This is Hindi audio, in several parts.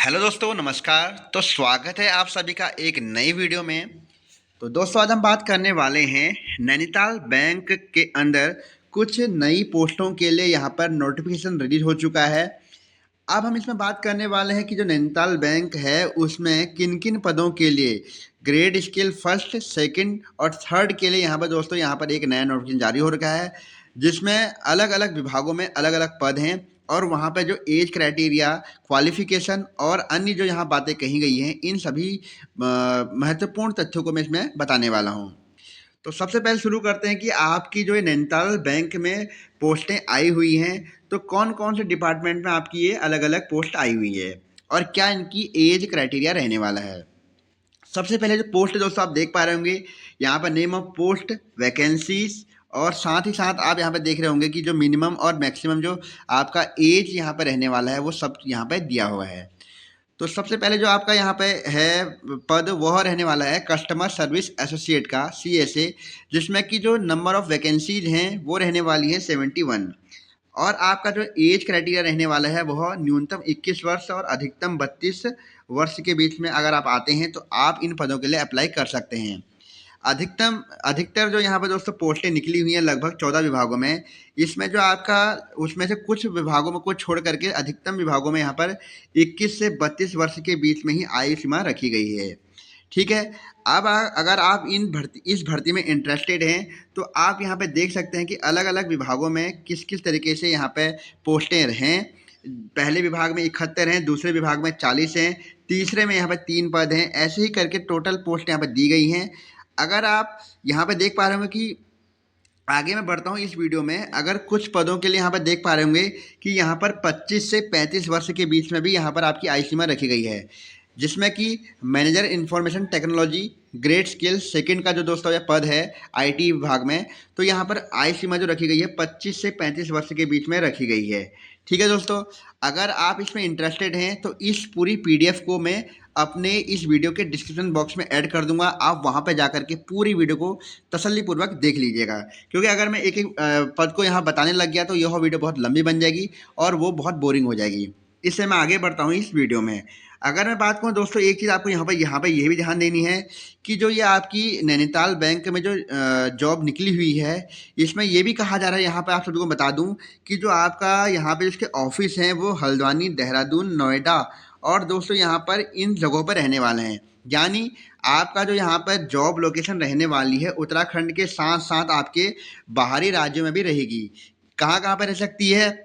हेलो दोस्तों, नमस्कार। तो स्वागत है आप सभी का एक नई वीडियो में। तो दोस्तों, आज हम बात करने वाले हैं नैनीताल बैंक के अंदर कुछ नई पोस्टों के लिए यहाँ पर नोटिफिकेशन रिलीज हो चुका है। अब हम इसमें बात करने वाले हैं कि जो नैनीताल बैंक है उसमें किन किन पदों के लिए ग्रेड स्केल फर्स्ट, सेकंड और थर्ड के लिए यहाँ पर दोस्तों यहाँ पर एक नया नोटिफिकेशन जारी हो रखा है, जिसमें अलग अलग विभागों में अलग अलग पद हैं और वहाँ पे जो एज क्राइटेरिया, क्वालिफिकेशन और अन्य जो यहाँ बातें कही गई हैं, इन सभी महत्वपूर्ण तथ्यों को मैं इसमें बताने वाला हूँ। तो सबसे पहले शुरू करते हैं कि आपकी जो ये नैनीताल बैंक में पोस्टें आई हुई हैं, तो कौन कौन से डिपार्टमेंट में आपकी ये अलग अलग पोस्ट आई हुई है और क्या इनकी एज क्राइटेरिया रहने वाला है। सबसे पहले जो पोस्ट दोस्तों आप देख पा रहे होंगे, यहाँ पर नेम ऑफ पोस्ट, वैकेंसीज और साथ ही साथ आप यहाँ पर देख रहे होंगे कि जो मिनिमम और मैक्सिमम जो आपका एज यहाँ पर रहने वाला है वो सब यहाँ पर दिया हुआ है। तो सबसे पहले जो आपका यहाँ पे है पद, वह रहने वाला है कस्टमर सर्विस एसोसिएट का, CSA, जिसमें कि जो नंबर ऑफ़ वैकेंसीज हैं वो रहने वाली है 71 और आपका जो एज क्राइटेरिया रहने वाला है वह न्यूनतम 21 वर्ष और अधिकतम 32 वर्ष के बीच में अगर आप आते हैं तो आप इन पदों के लिए अप्लाई कर सकते हैं। अधिकतर जो यहाँ पर दोस्तों पोस्टें निकली हुई हैं लगभग 14 विभागों में। इसमें जो आपका उसमें से कुछ विभागों में को छोड़ करके अधिकतम विभागों में यहाँ पर 21 से 32 वर्ष के बीच में ही आयु सीमा रखी गई है। ठीक है। अब अगर आप इस भर्ती में इंटरेस्टेड हैं तो आप यहाँ पे देख सकते हैं कि अलग अलग विभागों में किस किस तरीके से यहाँ पे पोस्टें हैं। पहले विभाग में 71 हैं, दूसरे विभाग में 40 हैं, तीसरे में यहाँ पे 3 पद हैं। ऐसे ही करके टोटल पोस्ट यहाँ पे दी गई हैं। अगर आप यहाँ पे देख पा रहे होंगे कि आगे मैं बढ़ता हूँ इस वीडियो में, अगर कुछ पदों के लिए यहाँ पर देख पा रहे होंगे कि यहाँ पर 25 से 35 वर्ष के बीच में भी यहाँ पर आपकी आयु सीमा रखी गई है, जिसमें कि manager information technology grade skill second का जो दोस्तों यह पद है IT विभाग में, तो यहाँ पर आयु सीमा जो रखी गई है 25 से 35 वर्ष के बीच में रखी गई है। ठीक है दोस्तों, अगर आप इसमें इंटरेस्टेड हैं तो इस पूरी PDF को मैं अपने इस वीडियो के डिस्क्रिप्शन बॉक्स में ऐड कर दूंगा। आप वहां पर जाकर के पूरी वीडियो को तसल्लीपूर्वक देख लीजिएगा, क्योंकि अगर मैं एक एक पद को यहाँ बताने लग गया तो यह वीडियो बहुत लंबी बन जाएगी और वो बहुत बोरिंग हो जाएगी। इससे मैं आगे बढ़ता हूँ इस वीडियो में। अगर मैं बात करूँ दोस्तों, एक चीज़ आपको यहाँ पर ये भी ध्यान देनी है कि जो ये आपकी नैनीताल बैंक में जो जॉब निकली हुई है, इसमें ये भी कहा जा रहा है, यहाँ पे आप सभी को बता दूं कि जो आपका यहाँ पे जिसके ऑफिस हैं वो हल्द्वानी, देहरादून, नोएडा और दोस्तों यहाँ पर इन जगहों पर रहने वाले हैं। यानी आपका जो यहाँ पर जॉब लोकेशन रहने वाली है उत्तराखंड के साथ साथ आपके बाहरी राज्यों में भी रहेगी। कहाँ कहाँ पर रह सकती है?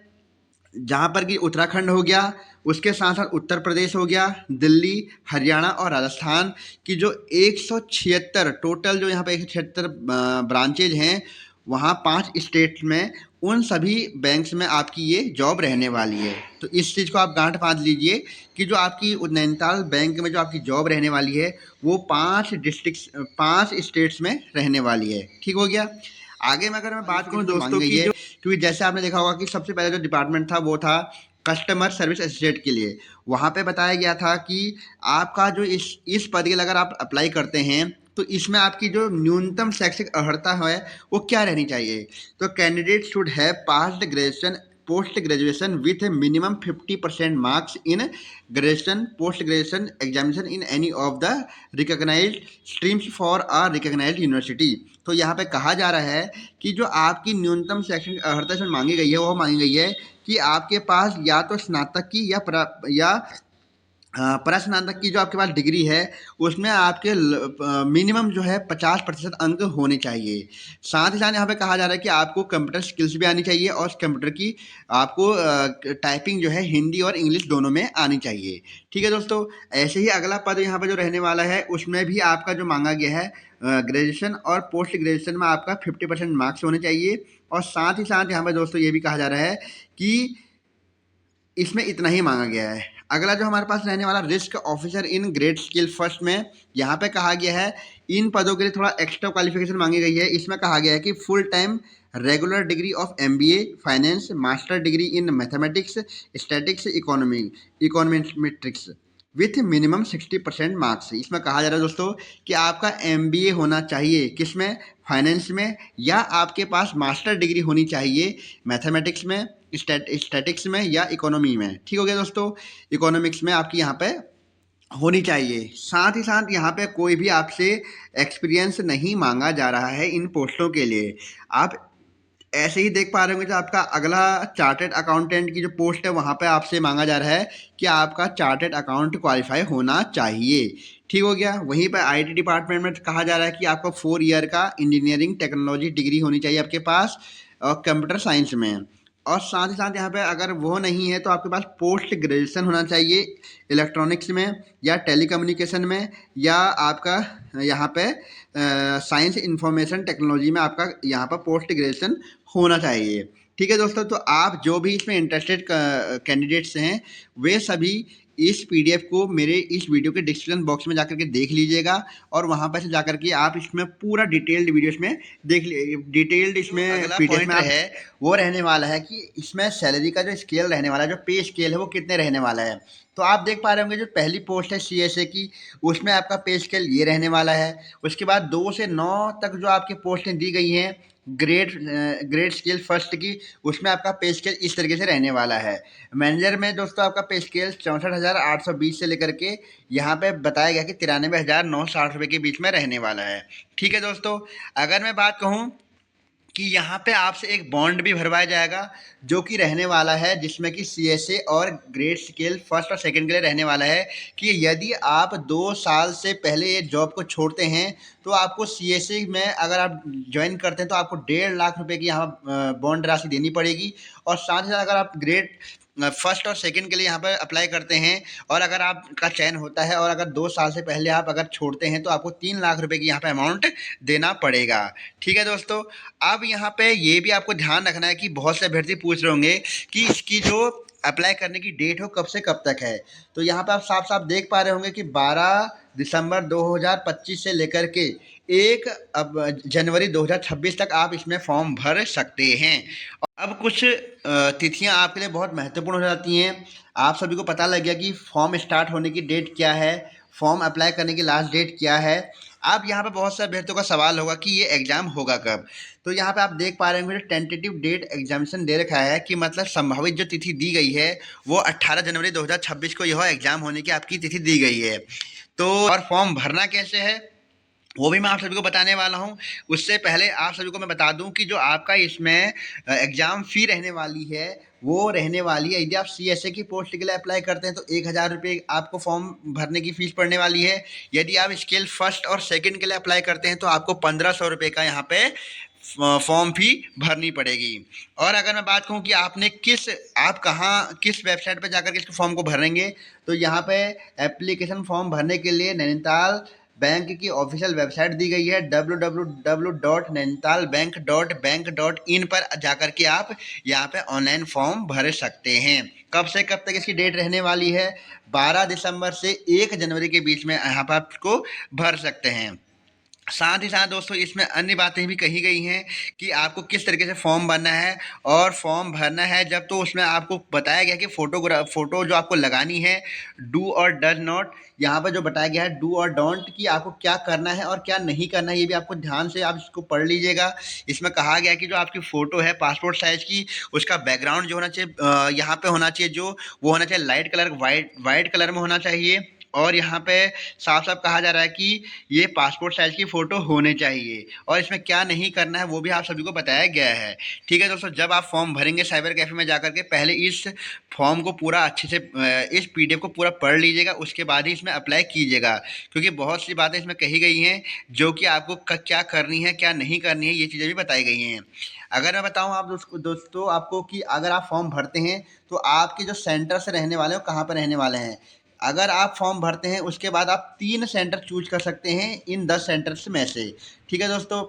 जहाँ पर कि उत्तराखंड हो गया, उसके साथ साथ उत्तर प्रदेश हो गया, दिल्ली, हरियाणा और राजस्थान की जो 176 टोटल जो यहाँ पे 176 ब्रांचेज हैं, वहाँ 5 स्टेट्स में, उन सभी बैंक्स में आपकी ये जॉब रहने वाली है। तो इस चीज़ को आप गांठ बांध लीजिए कि जो आपकी नैनीताल बैंक में जो आपकी जॉब रहने वाली है वो 5 स्टेट्स में रहने वाली है। ठीक हो गया। आगे में अगर मैं बात करूँ दोस्तों की जो, क्योंकि जैसे आपने देखा होगा कि सबसे पहले जो डिपार्टमेंट था वो था कस्टमर सर्विस एसोसिएट के लिए। वहाँ पे बताया गया था कि आपका जो इस पद के लिए अगर आप अप्लाई करते हैं तो इसमें आपकी जो न्यूनतम शैक्षिक अर्हता है वो क्या रहनी चाहिए। तो candidate should have passed graduation, post graduation with minimum 50% marks in graduation, post graduation examination in any of the recognised streams for a recognised university. तो यहाँ पे कहा जा रहा है कि जो आपकी न्यूनतम शैक्षणिक अर्हता इसमें मांगी गई है वो मांगी गई है कि आपके पास या तो स्नातक की या स्नातक की जो आपके पास डिग्री है उसमें आपके मिनिमम जो है 50% अंक होने चाहिए। साथ ही साथ यहाँ पे कहा जा रहा है कि आपको कंप्यूटर स्किल्स भी आनी चाहिए और कंप्यूटर की आपको टाइपिंग जो है हिंदी और इंग्लिश दोनों में आनी चाहिए। ठीक है दोस्तों, ऐसे ही अगला पद यहाँ पे जो रहने वाला है उसमें भी आपका जो मांगा गया है ग्रेजुएशन और पोस्ट ग्रेजुएशन में आपका 50% मार्क्स होने चाहिए। और साथ ही साथ यहाँ पे दोस्तों ये भी कहा जा रहा है कि इसमें इतना ही मांगा गया है। अगला जो हमारे पास रहने वाला risk officer in grade skill first में, यहाँ पे कहा गया है इन पदों के लिए थोड़ा एक्स्ट्रा क्वालिफिकेशन मांगी गई है। इसमें कहा गया है कि full time regular degree of MBA finance, master degree in mathematics, statics, econometrics with minimum 60% marks. इसमें कहा जा रहा है दोस्तों कि आपका MBA होना चाहिए किसमें, फाइनेंस में, या आपके पास मास्टर डिग्री होनी चाहिए मैथमेटिक्स में, स्टैटिक्स में या इकोनॉमी में। ठीक हो गया दोस्तों, इकोनॉमिक्स में आपकी यहाँ पे होनी चाहिए। साथ ही साथ यहाँ पे कोई भी आपसे एक्सपीरियंस नहीं मांगा जा रहा है इन पोस्टों के लिए। आप ऐसे ही देख पा रहे होंगे जो आपका अगला चार्टर्ड अकाउंटेंट की जो पोस्ट है वहाँ पे आपसे मांगा जा रहा है कि आपका चार्टर्ड अकाउंट क्वालिफाई होना चाहिए। ठीक हो गया। वहीं पर आईटी डिपार्टमेंट में कहा जा रहा है कि आपको 4 ईयर का इंजीनियरिंग टेक्नोलॉजी डिग्री होनी चाहिए आपके पास, और कंप्यूटर साइंस में। और साथ ही साथ यहाँ पे अगर वो नहीं है तो आपके पास पोस्ट ग्रेजुएशन होना चाहिए इलेक्ट्रॉनिक्स में या टेलीकम्युनिकेशन में, या आपका यहाँ पे साइंस इंफॉर्मेशन टेक्नोलॉजी में आपका यहाँ पर पोस्ट ग्रेजुएशन होना चाहिए। ठीक है दोस्तों, तो आप जो भी इसमें इंटरेस्टेड कैंडिडेट्स हैं वे सभी इस पीडीएफ को मेरे इस वीडियो के डिस्क्रिप्शन बॉक्स में जाकर के देख लीजिएगा, और वहाँ पर से जाकर के आप इसमें पूरा डिटेल्ड वीडियो इसमें देख डिटेल्ड इसमें पीडीएफ में है वो रहने वाला है कि इसमें सैलरी का जो स्केल रहने वाला है, जो पे स्केल है वो कितने रहने वाला है। तो आप देख पा रहे होंगे जो पहली पोस्ट है सीएसए की, उसमें आपका पे स्केल ये रहने वाला है। उसके बाद 2 से 9 तक जो आपकी पोस्टें दी गई हैं ग्रेड स्केल फर्स्ट की, उसमें आपका पे स्केल इस तरीके से रहने वाला है। मैनेजर में दोस्तों आपका पे स्केल 64,820 से लेकर के यहाँ पे बताया गया कि 93,960 रुपये के बीच में रहने वाला है। ठीक है दोस्तों, अगर मैं बात कहूँ कि यहाँ पे आपसे एक बॉन्ड भी भरवाया जाएगा जो कि रहने वाला है, जिसमें कि सीएसए और ग्रेड स्केल फर्स्ट और सेकंड के लिए रहने वाला है कि यदि आप 2 साल से पहले ये जॉब को छोड़ते हैं तो आपको सीएसए में अगर आप ज्वाइन करते हैं तो आपको 1.5 लाख रुपए की यहाँ बॉन्ड राशि देनी पड़ेगी। और साथ ही साथ अगर आप ग्रेड फर्स्ट और सेकंड के लिए यहाँ पर अप्लाई करते हैं और अगर आपका चयन होता है और अगर 2 साल से पहले आप अगर छोड़ते हैं तो आपको 3 लाख रुपए की यहाँ पे अमाउंट देना पड़ेगा। ठीक है दोस्तों, अब यहाँ पे ये भी आपको ध्यान रखना है कि बहुत से अभ्यर्थी पूछ रहे होंगे कि इसकी जो अप्लाई करने की डेट हो कब से कब तक है। तो यहाँ पे आप साफ साफ देख पा रहे होंगे कि 12 दिसंबर 2025 से लेकर के 1 जनवरी 2026 तक आप इसमें फॉर्म भर सकते हैं। अब कुछ तिथियां आपके लिए बहुत महत्वपूर्ण हो जाती हैं। आप सभी को पता लग गया कि फॉर्म स्टार्ट होने की डेट क्या है, फॉर्म अप्लाई करने की लास्ट डेट क्या है। अब यहाँ पे बहुत से अभ्यर्थियों का सवाल होगा कि ये एग्ज़ाम होगा कब। तो यहाँ पे आप देख पा रहे होंगे टेंटेटिव डेट एग्जामिनेशन दे रखा है कि मतलब संभावित जो तिथि दी गई है वो 18 जनवरी 2026 को यह एग्ज़ाम होने की आपकी तिथि दी गई है। तो और फॉर्म भरना कैसे है वो भी मैं आप सभी को बताने वाला हूं। उससे पहले आप सभी को मैं बता दूं कि जो आपका इसमें एग्ज़ाम फ़ी रहने वाली है वो रहने वाली है। यदि आप सीएसए की पोस्ट के लिए अप्लाई करते हैं तो 1,000 रुपये आपको फॉर्म भरने की फ़ीस पड़ने वाली है। यदि आप स्केल फर्स्ट और सेकंड के लिए अप्लाई करते हैं तो आपको 1,500 रुपये का यहाँ पे फॉर्म फी भरनी पड़ेगी। और अगर मैं बात कहूँ कि आपने आप कहाँ किस वेबसाइट पर जाकर के इस फॉर्म को भरेंगे, तो यहाँ पे एप्लीकेशन फॉर्म भरने के लिए नैनीताल बैंक की ऑफिशियल वेबसाइट दी गई है www.nainitalbank.bank.in पर जाकर के आप यहाँ पे ऑनलाइन फॉर्म भर सकते हैं। कब से कब तक इसकी डेट रहने वाली है? 12 दिसंबर से 1 जनवरी के बीच में यहाँ पर आपको भर सकते हैं। साथ ही साथ दोस्तों इसमें अन्य बातें भी कही गई हैं कि आपको किस तरीके से फॉर्म भरना है, और फॉर्म भरना है जब तो उसमें आपको बताया गया कि फ़ोटो जो आपको लगानी है, डू और डज नॉट, यहाँ पर जो बताया गया है डू और डोंट कि आपको क्या करना है और क्या नहीं करना है, ये भी आपको ध्यान से आप इसको पढ़ लीजिएगा। इसमें कहा गया कि जो आपकी फ़ोटो है पासपोर्ट साइज़ की, उसका बैकग्राउंड जो होना चाहिए यहाँ पे होना चाहिए, जो वो होना चाहिए लाइट कलर वाइट कलर में होना चाहिए। और यहाँ पे साफ साफ कहा जा रहा है कि ये पासपोर्ट साइज की फ़ोटो होने चाहिए, और इसमें क्या नहीं करना है वो भी आप सभी को बताया गया है। ठीक है दोस्तों, जब आप फॉर्म भरेंगे साइबर कैफ़े में जाकर के पहले इस फॉर्म को पूरा अच्छे से इस पीडीएफ को पूरा पढ़ लीजिएगा, उसके बाद ही इसमें अप्लाई कीजिएगा, क्योंकि बहुत सी बातें इसमें कही गई हैं जो कि आपको क्या करनी है क्या नहीं करनी है, ये चीज़ें भी बताई गई हैं। अगर मैं बताऊं आप दोस्तों आपको कि अगर आप फॉर्म भरते हैं तो आपके जो सेंटर्स रहने वाले हैं वो कहाँ पर रहने वाले हैं। अगर आप फॉर्म भरते हैं उसके बाद आप 3 सेंटर चूज कर सकते हैं इन 10 सेंटर्स में से। ठीक है दोस्तों,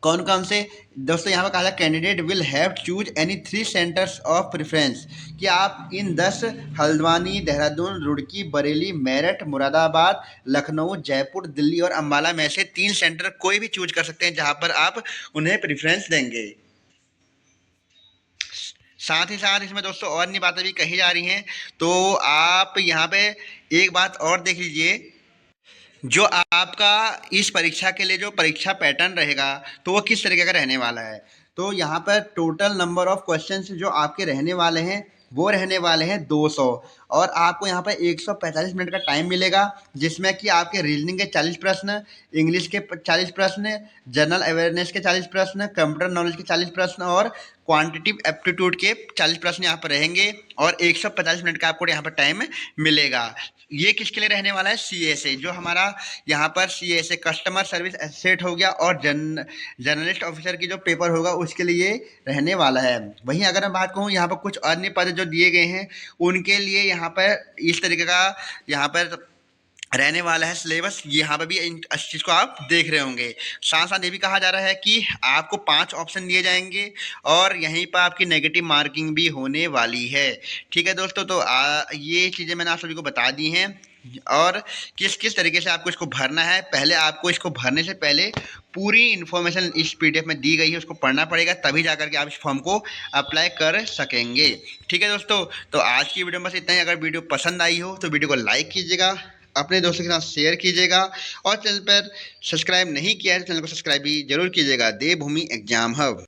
कौन कौन से? दोस्तों यहाँ पर कहा candidate will have choose any 3 centres of preference, कि आप इन 10 हल्द्वानी, देहरादून, रुड़की, बरेली, मेरठ, मुरादाबाद, लखनऊ, जयपुर, दिल्ली और अम्बाला में से 3 सेंटर कोई भी चूज कर सकते हैं जहाँ पर आप उन्हें प्रेफरेंस देंगे। साथ ही साथ इसमें दोस्तों और अन्य बातें भी कही जा रही हैं। तो आप यहाँ पे एक बात और देख लीजिए, जो आपका इस परीक्षा के लिए जो परीक्षा पैटर्न रहेगा तो वो किस तरीके का रहने वाला है। तो यहाँ पर टोटल नंबर ऑफ क्वेश्चंस जो आपके रहने वाले हैं वो रहने वाले हैं 200, और आपको यहाँ पर 145 मिनट का टाइम मिलेगा, जिसमें कि आपके रीजनिंग के 40 प्रश्न, इंग्लिश के 40 प्रश्न, जनरल अवेयरनेस के 40 प्रश्न, कंप्यूटर नॉलेज के 40 प्रश्न और क्वांटिटिव एप्टीट्यूड के 40 प्रश्न यहाँ पर रहेंगे, और 145 मिनट का आपको यहाँ पर टाइम मिलेगा। ये किसके लिए रहने वाला है? CSA, जो हमारा यहाँ पर CSA कस्टमर सर्विस एसेट हो गया, और जर्नलिस्ट ऑफिसर की जो पेपर होगा उसके लिए रहने वाला है। वहीं अगर मैं बात कहूँ यहाँ पर कुछ अन्य पद जो दिए गए हैं उनके लिए यहाँ पर इस तरीके का यहाँ पर रहने वाला है सिलेबस। यहाँ पर भी इस चीज़ को आप देख रहे होंगे। साथ साथ ये भी कहा जा रहा है कि आपको 5 ऑप्शन दिए जाएंगे और यहीं पर आपकी नेगेटिव मार्किंग भी होने वाली है। ठीक है दोस्तों, तो ये चीज़ें मैंने आप सभी को बता दी हैं, और किस किस तरीके से आपको इसको भरना है। पहले आपको इसको भरने से पहले पूरी इन्फॉर्मेशन इस PDF में दी गई है, उसको पढ़ना पड़ेगा, तभी जाकर के आप इस फॉर्म को अप्लाई कर सकेंगे। ठीक है दोस्तों, तो आज की वीडियो में बस इतना ही। अगर वीडियो पसंद आई हो तो वीडियो को लाइक कीजिएगा, अपने दोस्तों के साथ शेयर कीजिएगा, और चैनल पर सब्सक्राइब नहीं किया है तो चैनल को सब्सक्राइब भी जरूर कीजिएगा। देवभूमि एग्जाम हब।